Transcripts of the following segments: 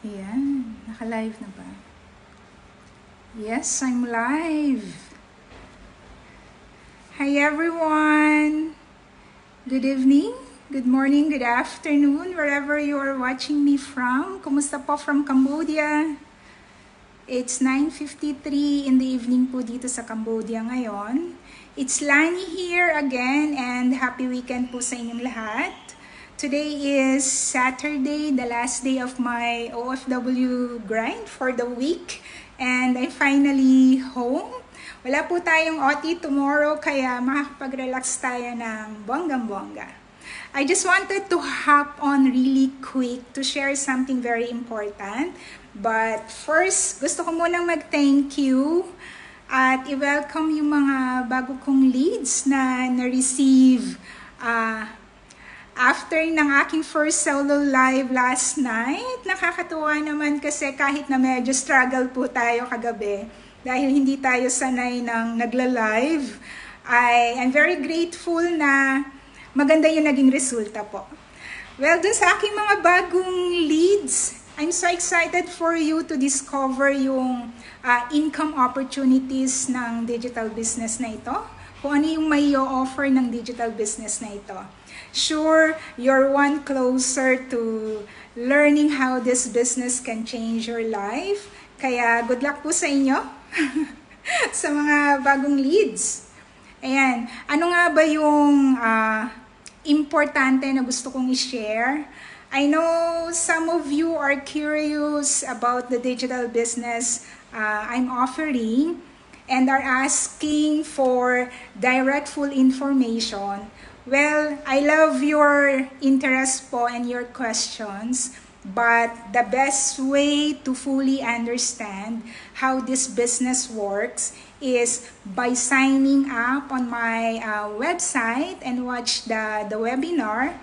Ayan, naka-live na ba? Yes, I'm live. Hi everyone. Good evening, good morning, good afternoon, wherever you are watching me from. Kumusta po from Cambodia? It's 9:53 in the evening po dito sa Cambodia ngayon. It's Lani here again and happy weekend po sa inyong lahat. Today is Saturday, the last day of my OFW grind for the week. And I'm finally home. Wala po tayong OT tomorrow kaya makakapag-relax tayo ng bonggang-bongga. I just wanted to hop on really quick to share something very important. But first, gusto ko munang mag-thank you at i-welcome yung mga bago kong leads na na-receive after ng aking first solo live last night. Nakakatuwa naman kasi kahit na medyo struggle po tayo kagabi dahil hindi tayo sanay ng nagla-live, I'm very grateful na maganda yung naging resulta po. Well, dun sa aking mga bagong leads, I'm so excited for you to discover yung income opportunities ng digital business na ito. Kung ano yung may offer ng digital business na ito. Sure, you're one closer to learning how this business can change your life. Kaya good luck po sa inyo sa mga bagong leads. Ayan, ano nga ba yung importante na gusto kong i-share? I know some of you are curious about the digital business I'm offering and are asking for direct full information. Well, I love your interest po and your questions, but the best way to fully understand how this business works is by signing up on my website and watch the webinar.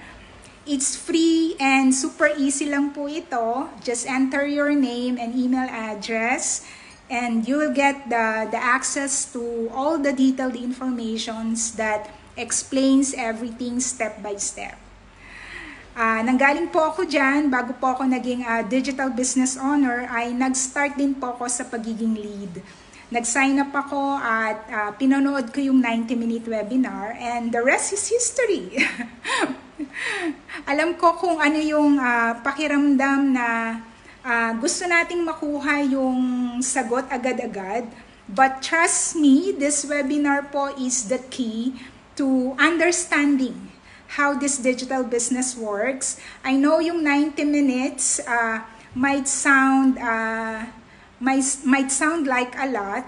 It's free and super easy lang po ito. Just enter your name and email address and you will get the access to all the detailed informations that explains everything step by step. Nanggaling po ako dyan, bago po ako naging digital business owner, ay nag-start din po ako sa pagiging lead. Nag-sign up ako at pinanood ko yung 90-minute webinar and the rest is history. Alam ko kung ano yung pakiramdam na gusto nating makuha yung sagot agad-agad. But trust me, this webinar po is the key to understanding how this digital business works. I know yung 90 minutes might sound like a lot,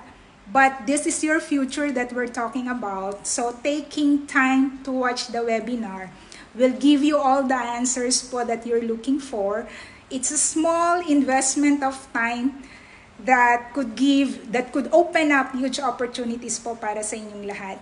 but this is your future that we're talking about. So taking time to watch the webinar will give you all the answers po that you're looking for. It's a small investment of time that could open up huge opportunities po para sa inyong lahat.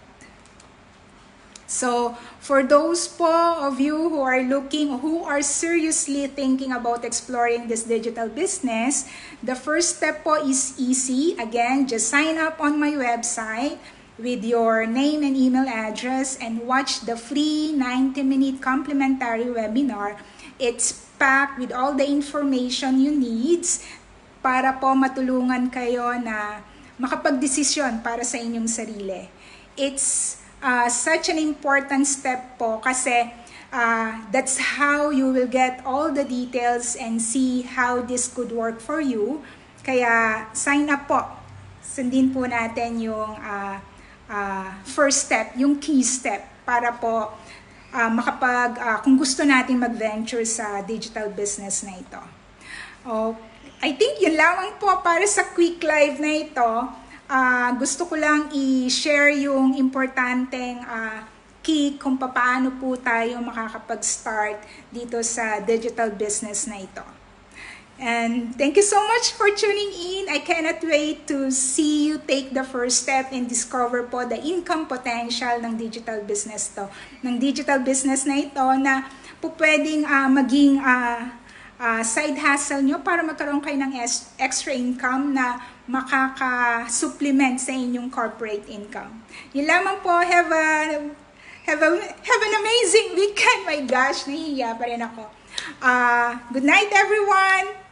So, for those po of you who are seriously thinking about exploring this digital business, the first step po is easy. Again, just sign up on my website with your name and email address and watch the free 90-minute complimentary webinar. It's packed with all the information you need para po matulungan kayo na makapagdesisyon para sa inyong sarili. It's such an important step po kasi that's how you will get all the details and see how this could work for you. Kaya sign up po. Sundin po natin yung first step, yung key step para po kung gusto natin mag-venture sa digital business na ito. I think yun lamang po para sa quick live na ito. Gusto ko lang i-share yung importanteng key kung paano po tayo makakapag-start dito sa digital business na ito. And thank you so much for tuning in. I cannot wait to see you take the first step and discover po the income potential ng digital business to. Ng digital business na ito na po pwedeng maging side hustle nyo para magkaroon kayo ng extra income na makaka-supplement sa inyong corporate income. Yun lamang po. Have an amazing weekend. My gosh, nahihiya pa rin ako. Good night, everyone!